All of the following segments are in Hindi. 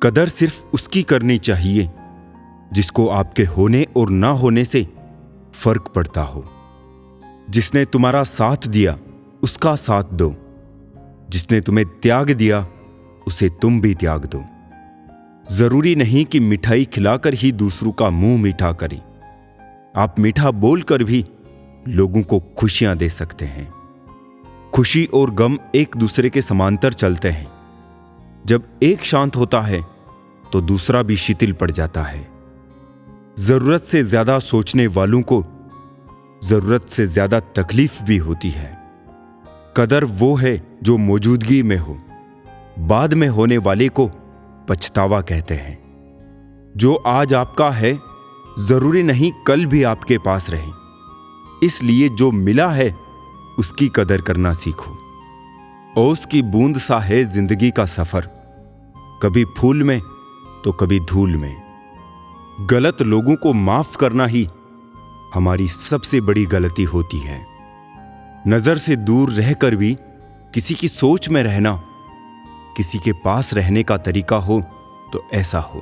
कदर सिर्फ उसकी करनी चाहिए जिसको आपके होने और ना होने से फर्क पड़ता हो। जिसने तुम्हारा साथ दिया उसका साथ दो, जिसने तुम्हें त्याग दिया उसे तुम भी त्याग दो। जरूरी नहीं कि मिठाई खिलाकर ही दूसरों का मुंह मीठा करें। आप मीठा बोलकर भी लोगों को खुशियां दे सकते हैं। खुशी और गम एक दूसरे के समांतर चलते हैं। जब एक शांत होता है तो दूसरा भी शिथिल पड़ जाता है। जरूरत से ज्यादा सोचने वालों को जरूरत से ज्यादा तकलीफ भी होती है। कदर वो है जो मौजूदगी में हो, बाद में होने वाले को पछतावा कहते हैं। जो आज आपका है जरूरी नहीं कल भी आपके पास रहे, इसलिए जो मिला है उसकी कदर करना सीखो। ओस की बूंद सा है जिंदगी का सफर, कभी फूल में तो कभी धूल में। गलत लोगों को माफ करना ही हमारी सबसे बड़ी गलती होती है। नजर से दूर रहकर भी किसी की सोच में रहना, किसी के पास रहने का तरीका हो तो ऐसा हो।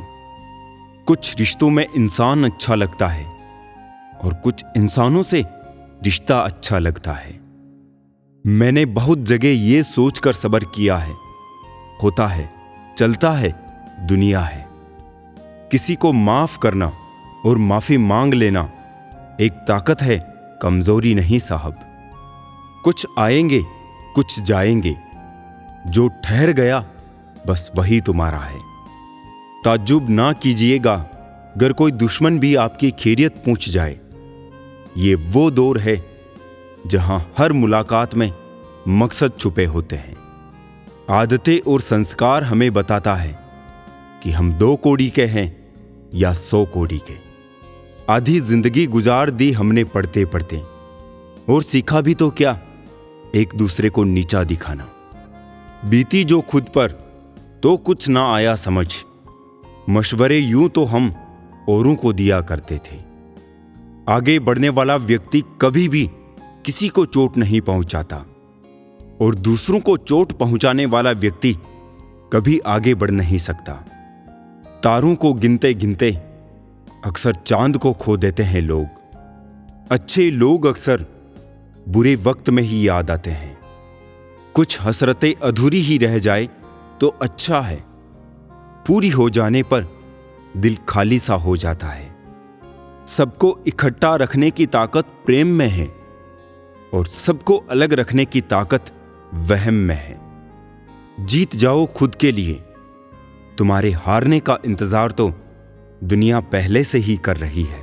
कुछ रिश्तों में इंसान अच्छा लगता है और कुछ इंसानों से रिश्ता अच्छा लगता है। मैंने बहुत जगह ये सोचकर सब्र किया है, होता है, चलता है, दुनिया है। किसी को माफ करना और माफी मांग लेना एक ताकत है, कमजोरी नहीं साहब। कुछ आएंगे कुछ जाएंगे, जो ठहर गया बस वही तुम्हारा है। ताज्जुब ना कीजिएगा अगर कोई दुश्मन भी आपकी खैरियत पूछ जाए। ये वो दौर है जहां हर मुलाकात में मकसद छुपे होते हैं। आदतें और संस्कार हमें बताता है कि हम 2 कौड़ी के हैं या 100 कौड़ी के। आधी जिंदगी गुजार दी हमने पढ़ते पढ़ते, और सीखा भी तो क्या, एक दूसरे को नीचा दिखाना। बीती जो खुद पर तो कुछ ना आया समझ, मशवरे यूं तो हम औरों को दिया करते थे। आगे बढ़ने वाला व्यक्ति कभी भी किसी को चोट नहीं पहुंचाता, और दूसरों को चोट पहुंचाने वाला व्यक्ति कभी आगे बढ़ नहीं सकता। तारों को गिनते गिनते अक्सर चांद को खो देते हैं लोग। अच्छे लोग अक्सर बुरे वक्त में ही याद आते हैं। कुछ हसरतें अधूरी ही रह जाए तो अच्छा है, पूरी हो जाने पर दिल खाली सा हो जाता है। सबको इकट्ठा रखने की ताकत प्रेम में है, और सबको अलग रखने की ताकत वहम में है। जीत जाओ खुद के लिए, तुम्हारे हारने का इंतजार तो दुनिया पहले से ही कर रही है।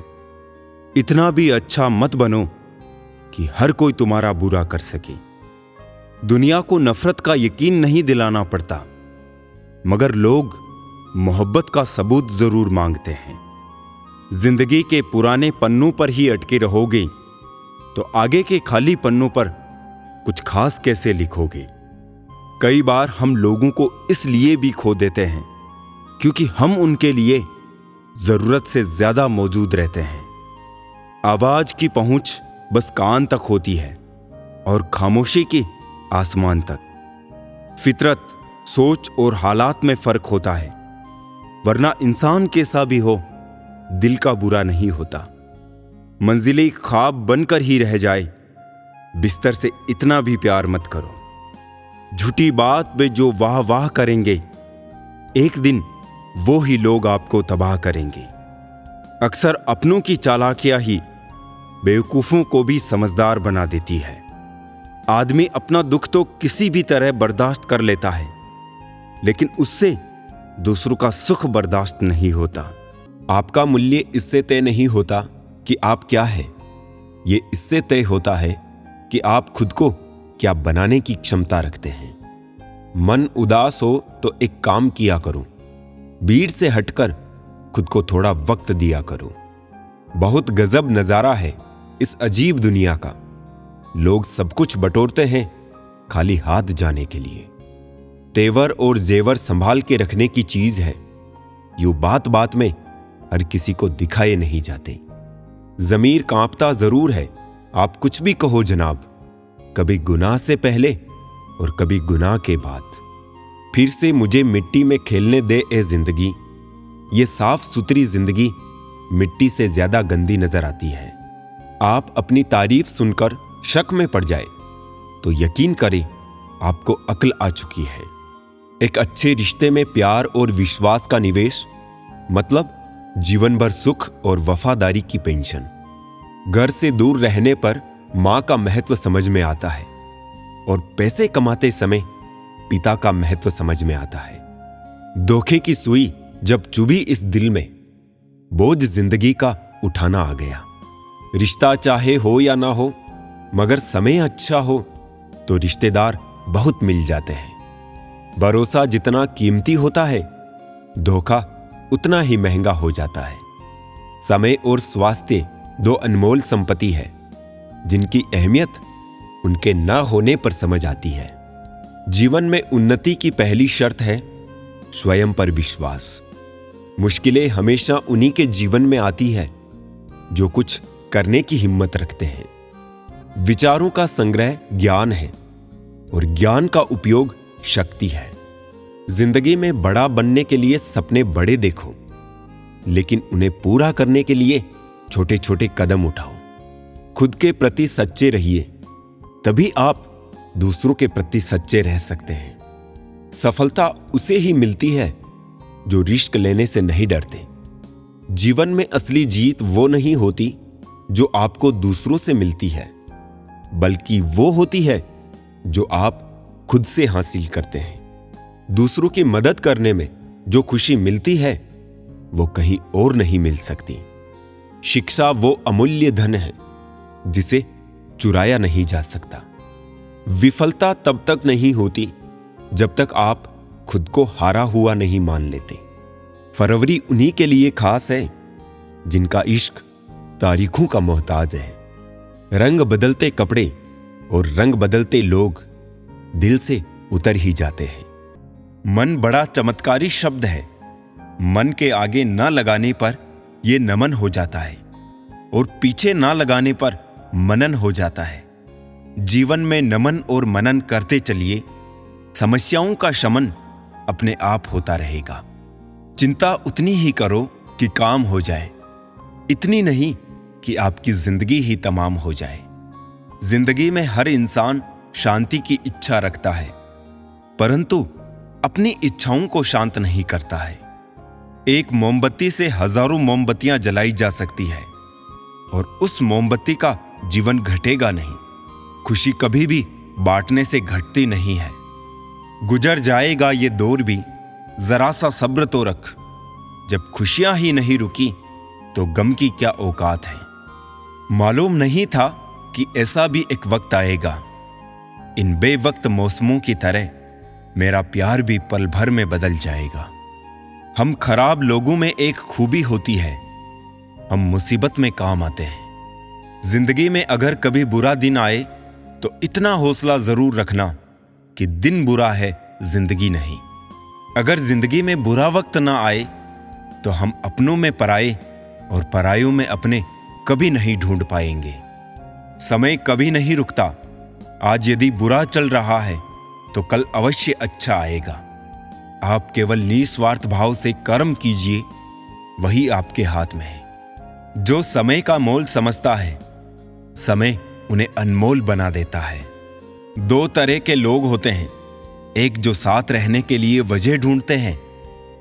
इतना भी अच्छा मत बनो कि हर कोई तुम्हारा बुरा कर सके। दुनिया को नफरत का यकीन नहीं दिलाना पड़ता, मगर लोग मोहब्बत का सबूत जरूर मांगते हैं। जिंदगी के पुराने पन्नों पर ही अटके रहोगे तो आगे के खाली पन्नों पर कुछ खास कैसे लिखोगे। कई बार हम लोगों को इसलिए भी खो देते हैं क्योंकि हम उनके लिए जरूरत से ज्यादा मौजूद रहते हैं। आवाज की पहुंच बस कान तक होती है और खामोशी की आसमान तक। फितरत, सोच और हालात में फर्क होता है, वरना इंसान कैसा भी हो दिल का बुरा नहीं होता। मंजिलें ख्वाब बनकर ही रह जाए, बिस्तर से इतना भी प्यार मत करो। झूठी बात में जो वाह वाह करेंगे, एक दिन वो ही लोग आपको तबाह करेंगे। अक्सर अपनों की चालाकियां ही बेवकूफों को भी समझदार बना देती है। आदमी अपना दुख तो किसी भी तरह बर्दाश्त कर लेता है, लेकिन उससे दूसरों का सुख बर्दाश्त नहीं होता। आपका मूल्य इससे तय नहीं होता कि आप क्या है, ये इससे तय होता है कि आप खुद को क्या बनाने की क्षमता रखते हैं। मन उदास हो तो एक काम किया करो, भीड़ से हटकर खुद को थोड़ा वक्त दिया करो। बहुत गजब नजारा है इस अजीब दुनिया का। लोग सब कुछ बटोरते हैं खाली हाथ जाने के लिए। तेवर और जेवर संभाल के रखने की चीज है, यूं बात बात में हर किसी को दिखाए नहीं जाते। जमीर कांपता जरूर है, आप कुछ भी कहो जनाब, कभी गुनाह से पहले और कभी गुनाह के बाद। फिर से मुझे मिट्टी में खेलने दे ए जिंदगी। ये साफ सुथरी जिंदगी मिट्टी से ज्यादा गंदी नजर आती है। आप अपनी तारीफ सुनकर शक में पड़ जाए तो यकीन करें आपको अक्ल आ चुकी है। एक अच्छे रिश्ते में प्यार और विश्वास का निवेश मतलब जीवन भर सुख और वफादारी की पेंशन। घर से दूर रहने पर मां का महत्व समझ में आता है और पैसे कमाते समय पिता का महत्व समझ में आता है। धोखे की सुई जब चुभी इस दिल में, बोझ जिंदगी का उठाना आ गया। रिश्ता चाहे हो या ना हो, मगर समय अच्छा हो तो रिश्तेदार बहुत मिल जाते हैं। भरोसा जितना कीमती होता है, धोखा उतना ही महंगा हो जाता है। समय और स्वास्थ्य दो अनमोल संपत्ति है जिनकी अहमियत उनके ना होने पर समझ आती है। जीवन में उन्नति की पहली शर्त है स्वयं पर विश्वास। मुश्किलें हमेशा उन्हीं के जीवन में आती है जो कुछ करने की हिम्मत रखते हैं। विचारों का संग्रह ज्ञान है और ज्ञान का उपयोग शक्ति है। जिंदगी में बड़ा बनने के लिए सपने बड़े देखो, लेकिन उन्हें पूरा करने के लिए छोटे छोटे कदम उठाओ। खुद के प्रति सच्चे रहिए, तभी आप दूसरों के प्रति सच्चे रह सकते हैं। सफलता उसे ही मिलती है जो रिस्क लेने से नहीं डरते। जीवन में असली जीत वो नहीं होती जो आपको दूसरों से मिलती है, बल्कि वो होती है जो आप खुद से हासिल करते हैं। दूसरों की मदद करने में जो खुशी मिलती है वो कहीं और नहीं मिल सकती। शिक्षा वो अमूल्य धन है जिसे चुराया नहीं जा सकता। विफलता तब तक नहीं होती जब तक आप खुद को हारा हुआ नहीं मान लेते। फरवरी उन्हीं के लिए खास है जिनका इश्क तारीखों का मोहताज है। रंग बदलते कपड़े और रंग बदलते लोग दिल से उतर ही जाते हैं। मन बड़ा चमत्कारी शब्द है। मन के आगे ना लगाने पर यह नमन हो जाता है और पीछे ना लगाने पर मनन हो जाता है। जीवन में नमन और मनन करते चलिए, समस्याओं का शमन अपने आप होता रहेगा। चिंता उतनी ही करो कि काम हो जाए, इतनी नहीं कि आपकी जिंदगी ही तमाम हो जाए। जिंदगी में हर इंसान शांति की इच्छा रखता है, परंतु अपनी इच्छाओं को शांत नहीं करता है। एक मोमबत्ती से हजारों मोमबत्तियां जलाई जा सकती है और उस मोमबत्ती का जीवन घटेगा नहीं। खुशी कभी भी बांटने से घटती नहीं है। गुजर जाएगा ये दौर भी, जरा सा सब्र तो रख। जब खुशियां ही नहीं रुकी तो गम की क्या औकात है। मालूम नहीं था कि ऐसा भी एक वक्त आएगा। इन बेवक्त मौसमों की तरह मेरा प्यार भी पल भर में बदल जाएगा। हम खराब लोगों में एक खूबी होती है, हम मुसीबत में काम आते हैं। जिंदगी में अगर कभी बुरा दिन आए तो इतना हौसला जरूर रखना कि दिन बुरा है, जिंदगी नहीं। अगर जिंदगी में बुरा वक्त ना आए तो हम अपनों में पराए और परायों में अपने कभी नहीं ढूंढ पाएंगे। समय कभी नहीं रुकता। आज यदि बुरा चल रहा है तो कल अवश्य अच्छा आएगा। आप केवल निस्वार्थ भाव से कर्म कीजिए, वही आपके हाथ में है। जो समय का मोल समझता है, समय उन्हें अनमोल बना देता है। दो तरह के लोग होते हैं, एक जो साथ रहने के लिए वजह ढूंढते हैं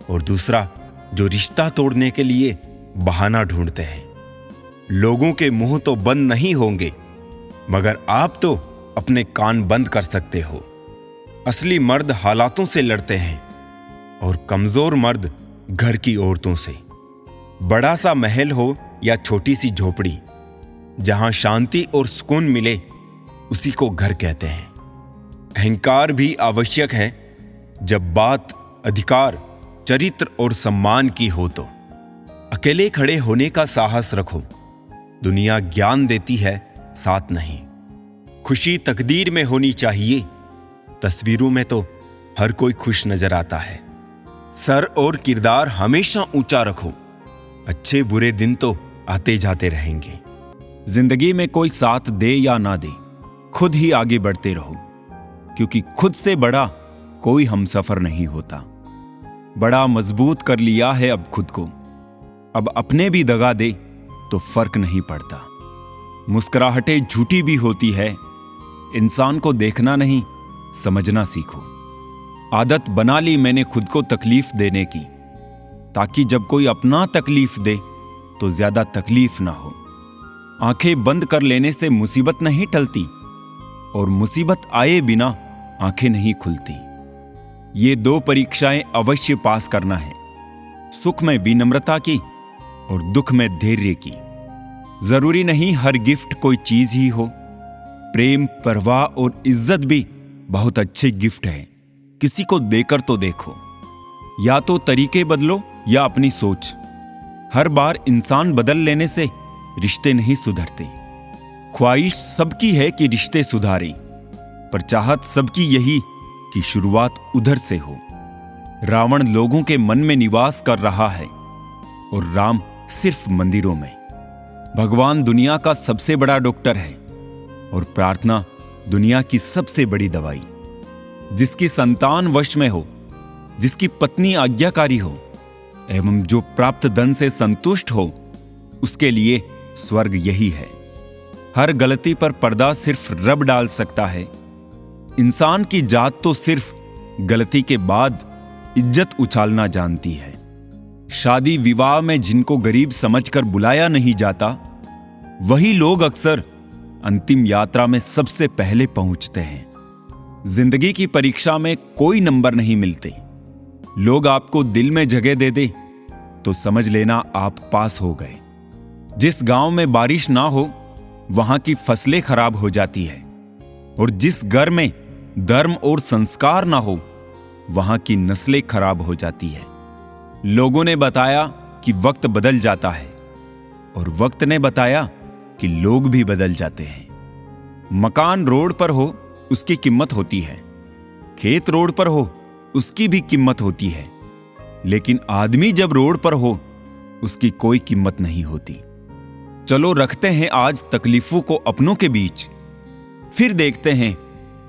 और दूसरा जो रिश्ता तोड़ने के लिए बहाना ढूंढते हैं। लोगों के मुंह तो बंद नहीं होंगे, मगर आप तो अपने कान बंद कर सकते हो। असली मर्द हालातों से लड़ते हैं और कमजोर मर्द घर की औरतों से। बड़ा सा महल हो या छोटी सी झोपड़ी, जहां शांति और सुकून मिले उसी को घर कहते हैं। अहंकार भी आवश्यक है जब बात अधिकार, चरित्र और सम्मान की हो तो। अकेले खड़े होने का साहस रखो, दुनिया ज्ञान देती है, साथ नहीं। खुशी तकदीर में होनी चाहिए, तस्वीरों में तो हर कोई खुश नजर आता है। सर और किरदार हमेशा ऊंचा रखो, अच्छे बुरे दिन तो आते जाते रहेंगे। जिंदगी में कोई साथ दे या ना दे, खुद ही आगे बढ़ते रहो, क्योंकि खुद से बड़ा कोई हमसफर नहीं होता। बड़ा मजबूत कर लिया है अब खुद को, अब अपने भी दगा दे तो फर्क नहीं पड़ता। मुस्कुराहटें झूठी भी होती है, इंसान को देखना नहीं समझना सीखो। आदत बना ली मैंने खुद को तकलीफ देने की, ताकि जब कोई अपना तकलीफ दे तो ज्यादा तकलीफ ना हो। आंखें बंद कर लेने से मुसीबत नहीं टलती, और मुसीबत आए बिना आंखें नहीं खुलती। ये 2 परीक्षाएं अवश्य पास करना है, सुख में विनम्रता की और दुख में धैर्य की। जरूरी नहीं हर गिफ्ट कोई चीज ही हो, प्रेम, परवाह और इज्जत भी बहुत अच्छे गिफ्ट हैं। किसी को देकर तो देखो। या तो तरीके बदलो या अपनी सोच। हर बार इंसान बदल लेने से रिश्ते नहीं सुधरते। ख्वाहिश सबकी है कि रिश्ते सुधारें, पर चाहत सबकी यही कि शुरुआत उधर से हो। रावण लोगों के मन में निवास कर रहा है और राम सिर्फ मंदिरों में। भगवान दुनिया का सबसे बड़ा डॉक्टर है और प्रार्थना दुनिया की सबसे बड़ी दवाई। जिसकी संतान वश में हो, जिसकी पत्नी आज्ञाकारी हो एवं जो प्राप्त धन से संतुष्ट हो, उसके लिए स्वर्ग यही है। हर गलती पर पर्दा सिर्फ रब डाल सकता है। इंसान की जात तो सिर्फ गलती के बाद इज्जत उछालना जानती है। शादी विवाह में जिनको गरीब समझकर बुलाया नहीं जाता, वही लोग अक्सर अंतिम यात्रा में सबसे पहले पहुंचते हैं। जिंदगी की परीक्षा में कोई नंबर नहीं मिलते। लोग आपको दिल में जगह दे दे तो समझ लेना आप पास हो गए। जिस गांव में बारिश ना हो वहां की फसलें खराब हो जाती है, और जिस घर में धर्म और संस्कार ना हो वहां की नस्लें खराब हो जाती है। लोगों ने बताया कि वक्त बदल जाता है, और वक्त ने बताया कि लोग भी बदल जाते हैं। मकान रोड पर हो उसकी कीमत होती है, खेत रोड पर हो उसकी भी कीमत होती है, लेकिन आदमी जब रोड पर हो उसकी कोई कीमत नहीं होती। चलो रखते हैं आज तकलीफों को अपनों के बीच, फिर देखते हैं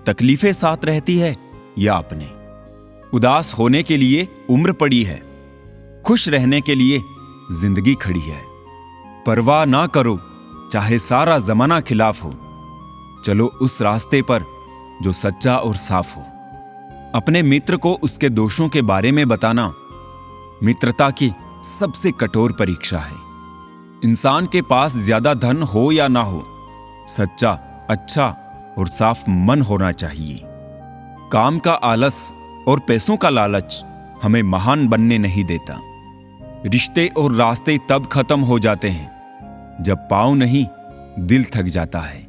तकलीफें साथ रहती है या अपने। उदास होने के लिए उम्र पड़ी है, खुश रहने के लिए जिंदगी खड़ी है। परवाह ना करो चाहे सारा जमाना खिलाफ हो, चलो उस रास्ते पर जो सच्चा और साफ हो। अपने मित्र को उसके दोषों के बारे में बताना मित्रता की सबसे कठोर परीक्षा है। इंसान के पास ज्यादा धन हो या ना हो, सच्चा, अच्छा और साफ मन होना चाहिए। काम का आलस और पैसों का लालच हमें महान बनने नहीं देता। रिश्ते और रास्ते तब खत्म हो जाते हैं जब पांव नहीं दिल थक जाता है।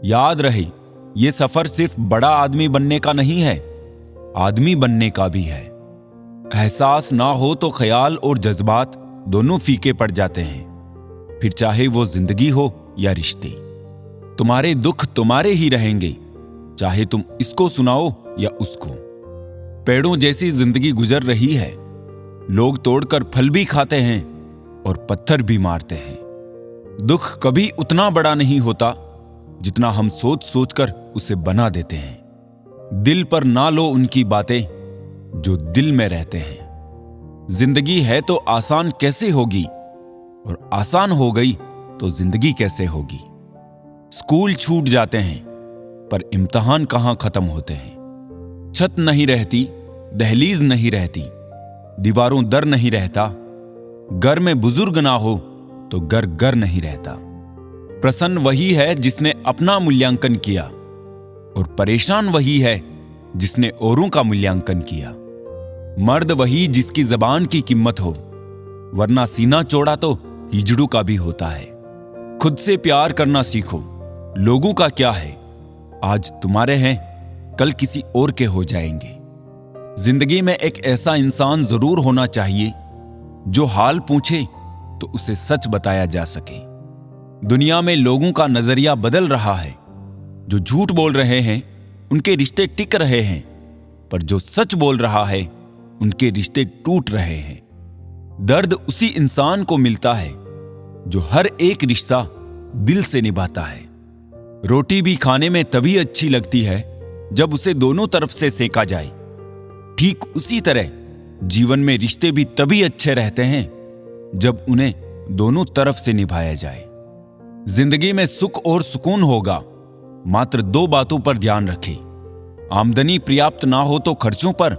याद रहे, यह सफर सिर्फ बड़ा आदमी बनने का नहीं है, आदमी बनने का भी है। एहसास ना हो तो ख्याल और जज्बात दोनों फीके पड़ जाते हैं, फिर चाहे वो जिंदगी हो या रिश्ते। तुम्हारे दुख तुम्हारे ही रहेंगे, चाहे तुम इसको सुनाओ या उसको। पेड़ों जैसी जिंदगी गुजर रही है, लोग तोड़कर फल भी खाते हैं और पत्थर भी मारते हैं। दुख कभी उतना बड़ा नहीं होता जितना हम सोच सोचकर उसे बना देते हैं। दिल पर ना लो उनकी बातें जो दिल में रहते हैं। जिंदगी है तो आसान कैसे होगी, और आसान हो गई तो जिंदगी कैसे होगी। स्कूल छूट जाते हैं पर इम्तिहान कहां खत्म होते हैं। छत नहीं रहती, दहलीज नहीं रहती, दीवारों दर नहीं रहता। घर में बुजुर्ग ना हो तो घर घर नहीं रहता। प्रसन्न वही है जिसने अपना मूल्यांकन किया, और परेशान वही है जिसने औरों का मूल्यांकन किया। मर्द वही जिसकी जबान की कीमत हो, वरना सीना चौड़ा तो हिजड़ू का भी होता है। खुद से प्यार करना सीखो। लोगों का क्या है, आज तुम्हारे हैं कल किसी और के हो जाएंगे। जिंदगी में एक ऐसा इंसान जरूर होना चाहिए जो हाल पूछे तो उसे सच बताया जा सके। दुनिया में लोगों का नजरिया बदल रहा है। जो झूठ बोल रहे हैं उनके रिश्ते टिक रहे हैं, पर जो सच बोल रहा है उनके रिश्ते टूट रहे हैं। दर्द उसी इंसान को मिलता है जो हर एक रिश्ता दिल से निभाता है। रोटी भी खाने में तभी अच्छी लगती है जब उसे दोनों तरफ से सेका जाए। ठीक उसी तरह जीवन में रिश्ते भी तभी अच्छे रहते हैं जब उन्हें दोनों तरफ से निभाया जाए। जिंदगी में सुख और सुकून होगा, मात्र 2 बातों पर ध्यान रखें। आमदनी पर्याप्त ना हो तो खर्चों पर,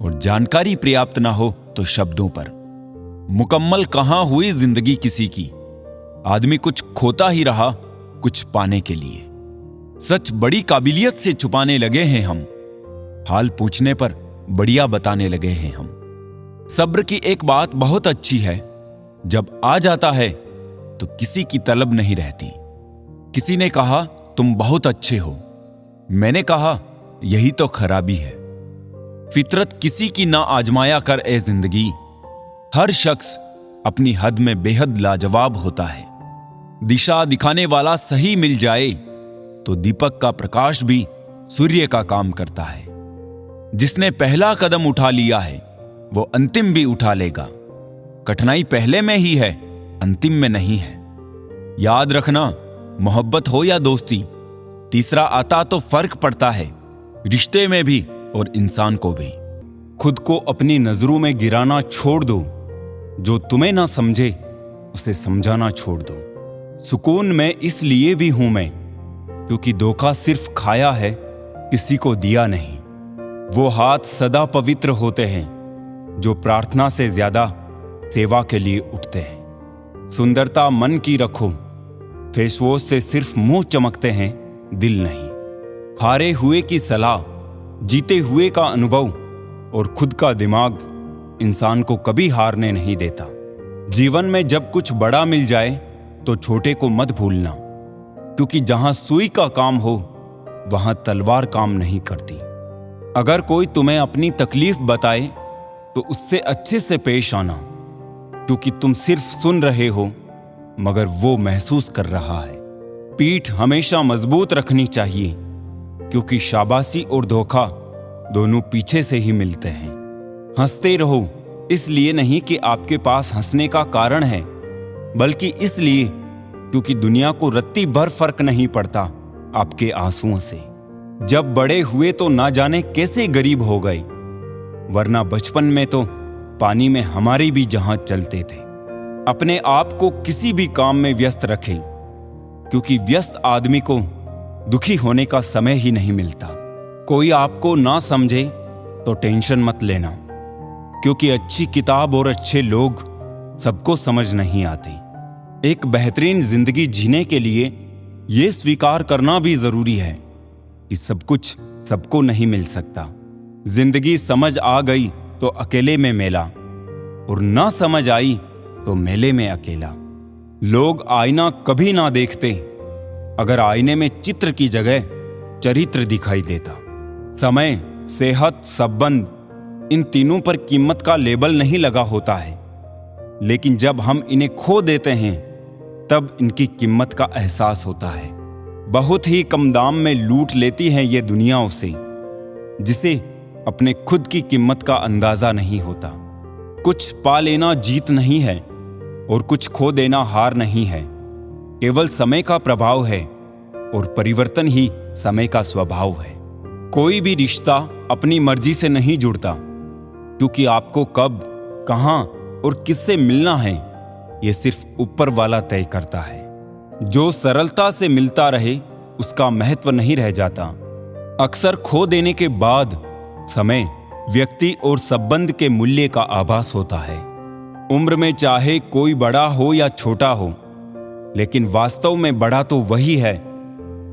और जानकारी पर्याप्त ना हो तो शब्दों पर। मुकम्मल कहां हुई जिंदगी किसी की, आदमी कुछ खोता ही रहा कुछ पाने के लिए। सच बड़ी काबिलियत से छुपाने लगे हैं हम, हाल पूछने पर बढ़िया बताने लगे हैं हम। सब्र की एक बात बहुत अच्छी है, जब आ जाता है तो किसी की तलब नहीं रहती। किसी ने कहा तुम बहुत अच्छे हो, मैंने कहा यही तो खराबी है। फितरत किसी की ना आजमाया कर ए जिंदगी, हर शख्स अपनी हद में बेहद लाजवाब होता है। दिशा दिखाने वाला सही मिल जाए तो दीपक का प्रकाश भी सूर्य का काम करता है। जिसने पहला कदम उठा लिया है वो अंतिम भी उठा लेगा। कठिनाई पहले में ही है, अंतिम में नहीं है। याद रखना, मोहब्बत हो या दोस्ती, तीसरा आता तो फर्क पड़ता है, रिश्ते में भी और इंसान को भी। खुद को अपनी नजरों में गिराना छोड़ दो, जो तुम्हें ना समझे उसे समझाना छोड़ दो। सुकून में इसलिए भी हूं मैं, क्योंकि धोखा सिर्फ खाया है, किसी को दिया नहीं। वो हाथ सदा पवित्र होते हैं जो प्रार्थना से ज्यादा सेवा के लिए उठते हैं। सुंदरता मन की रखो, फेसवॉश से सिर्फ मुंह चमकते हैं, दिल नहीं। हारे हुए की सलाह, जीते हुए का अनुभव और खुद का दिमाग इंसान को कभी हारने नहीं देता। जीवन में जब कुछ बड़ा मिल जाए तो छोटे को मत भूलना, क्योंकि जहां सुई का काम हो वहां तलवार काम नहीं करती। अगर कोई तुम्हें अपनी तकलीफ बताए तो उससे अच्छे से पेश आना, क्योंकि तुम सिर्फ सुन रहे हो मगर वो महसूस कर रहा है। पीठ हमेशा मजबूत रखनी चाहिए, क्योंकि शाबाशी और धोखा दोनों पीछे से ही मिलते हैं। हंसते रहो, इसलिए नहीं कि आपके पास हंसने का कारण है, बल्कि इसलिए क्योंकि दुनिया को रत्ती भर फर्क नहीं पड़ता आपके आंसुओं से। जब बड़े हुए तो ना जाने कैसे गरीब हो गए, वरना बचपन में तो पानी में हमारे भी जहाज चलते थे। अपने आप को किसी भी काम में व्यस्त रखें, क्योंकि व्यस्त आदमी को दुखी होने का समय ही नहीं मिलता। कोई आपको ना समझे तो टेंशन मत लेना, क्योंकि अच्छी किताब और अच्छे लोग सबको समझ नहीं आते। एक बेहतरीन जिंदगी जीने के लिए यह स्वीकार करना भी जरूरी है कि सब कुछ सबको नहीं मिल सकता। जिंदगी समझ आ गई तो अकेले में मेला, और ना समझ आई तो मेले में अकेला। लोग आईना कभी ना देखते अगर आईने में चित्र की जगह चरित्र दिखाई देता। समय, सेहत, संबंध, इन तीनों पर कीमत का लेबल नहीं लगा होता है, लेकिन जब हम इन्हें खो देते हैं तब इनकी कीमत का एहसास होता है। बहुत ही कम दाम में लूट लेती है ये दुनिया उसे, जिसे अपने खुद की कीमत का अंदाजा नहीं होता। कुछ पा लेना जीत नहीं है और कुछ खो देना हार नहीं है। केवल समय का प्रभाव है और परिवर्तन ही समय का स्वभाव है। कोई भी रिश्ता अपनी मर्जी से नहीं जुड़ता, क्योंकि आपको कब, कहां और किससे मिलना है यह सिर्फ ऊपर वाला तय करता है। जो सरलता से मिलता रहे उसका महत्व नहीं रह जाता। अक्सर खो देने के बाद समय, व्यक्ति और संबंध के मूल्य का आभास होता है। उम्र में चाहे कोई बड़ा हो या छोटा हो, लेकिन वास्तव में बड़ा तो वही है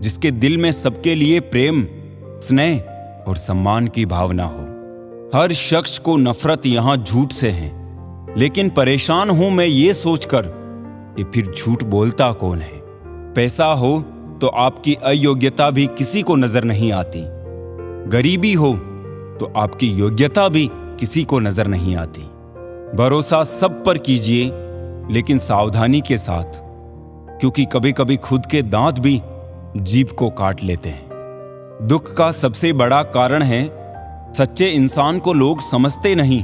जिसके दिल में सबके लिए प्रेम, स्नेह और सम्मान की भावना हो। हर शख्स को नफरत यहां झूठ से है, लेकिन परेशान हूं मैं ये सोचकर कि फिर झूठ बोलता कौन है। पैसा हो तो आपकी अयोग्यता भी किसी को नजर नहीं आती। गरीबी हो तो आपकी योग्यता भी किसी को नजर नहीं आती। भरोसा सब पर कीजिए, लेकिन सावधानी के साथ, क्योंकि कभी कभी खुद के दांत भी जीभ को काट लेते हैं। दुख का सबसे बड़ा कारण है सच्चे इंसान को लोग समझते नहीं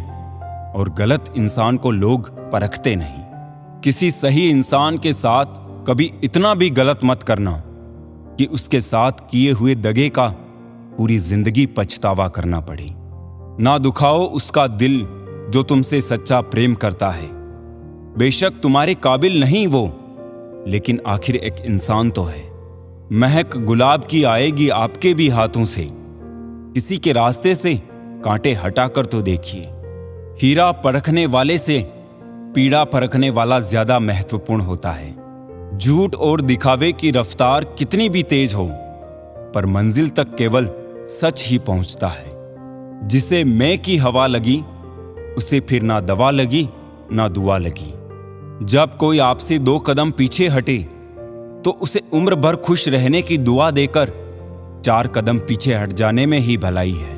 और गलत इंसान को लोग परखते नहीं। किसी सही इंसान के साथ कभी इतना भी गलत मत करना कि उसके साथ किए हुए दगे का पूरी जिंदगी पछतावा करना पड़े। ना दुखाओ उसका दिल जो तुमसे सच्चा प्रेम करता है। बेशक तुम्हारे काबिल नहीं वो, लेकिन आखिर एक इंसान तो है। महक गुलाब की आएगी आपके भी हाथों से, किसी के रास्ते से कांटे हटाकर तो देखिए। हीरा परखने वाले से पीड़ा परखने वाला ज्यादा महत्वपूर्ण होता है। झूठ और दिखावे की रफ्तार कितनी भी तेज हो, पर मंजिल तक केवल सच ही पहुंचता है। जिसे मैं की हवा लगी, उसे फिर ना दवा लगी ना दुआ लगी। जब कोई आपसे 2 कदम पीछे हटे, तो उसे उम्र भर खुश रहने की दुआ देकर 4 कदम पीछे हट जाने में ही भलाई है।